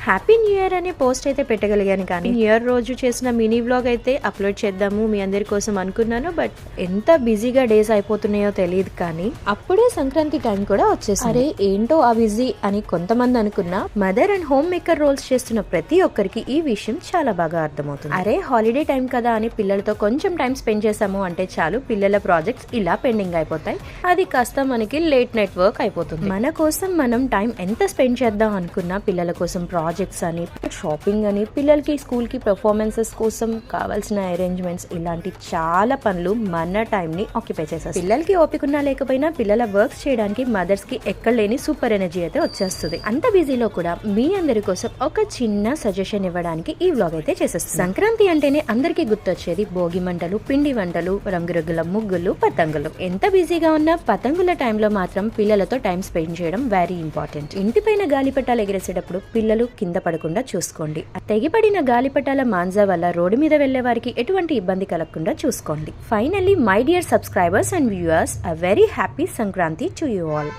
Happy new year అనే post అయితే పెట్టగలిగాను, కానీ న్యూ ఇయర్ రోజు చేసిన మినీ వ్లాగ్ అయితే అప్లోడ్ చేద్దాము మీ అందరి కోసం అనుకున్నాను. బట్ ఎంత బిజీగా డేస్ అయిపోతున్నాయో తెలియదు, కానీ అప్పుడే సంక్రాంతి టైం కూడా వచ్చేసి అరే ఏంటో ఆ బిజీ అని కొంతమంది అనుకున్నా, mother and homemaker roles చేస్తున్న ప్రతి ఒక్కరికి ఈ విషయం చాలా బాగా అర్థమవుతుంది. అరే హాలిడే టైం కదా అని పిల్లలతో కొంచెం టైం స్పెండ్ చేసాము అంటే చాలు, పిల్లల ప్రాజెక్ట్స్ ఇలా పెండింగ్ అయిపోతాయి. అది కాస్త మనకి లేట్ నైట్ వర్క్ అయిపోతుంది. మన కోసం మనం టైం ఎంత స్పెండ్ చేద్దాం అనుకున్నా, పిల్లల కోసం ప్రాజెక్ట్స్ అని, షాపింగ్ అని, పిల్లలకి స్కూల్ కి పెర్ఫార్మెన్సెస్ కోసం కావాల్సిన అరేంజ్మెంట్స్, ఇలాంటి చాలా పనులు మన టైం ని ఆక్యుపై చేస్తారు. పిల్లలకి ఓపికన్నా లేకపోయినా పిల్లల వర్క్స్ చేయడానికి మదర్స్ కి ఎక్కడ లేని సూపర్ ఎనర్జీ అయితే వచ్చేస్తుంది. అంత బిజీలో కూడా మీ అందరి కోసం ఒక చిన్న సజెషన్ ఇవ్వడానికి ఈ వ్లాగ్ అయితే చేసేస్తుంది. సంక్రాంతి అంటేనే అందరికీ గుర్తొచ్చేది భోగి మంటలు, పిండి వంటలు, రంగురంగుల ముగ్గులు, పతంగులు. ఎంత బిజీగా ఉన్నా పతంగుల టైంలో మాత్రం పిల్లలతో టైం స్పెండ్ చేయడం వెరీ ఇంపార్టెంట్. ఇంటిపైన గాలిపటాలు ఎగిరేసేటప్పుడు పిల్లలు కింద పడకుండా చూసుకోండి. తెగిపడిన గాలిపటాల మాంజా వల్ల రోడ్డు మీద వెళ్లే వారికి ఎటువంటి ఇబ్బంది కలగకుండా చూసుకోండి. Finally my dear subscribers and viewers, a very happy Sankranti to you all.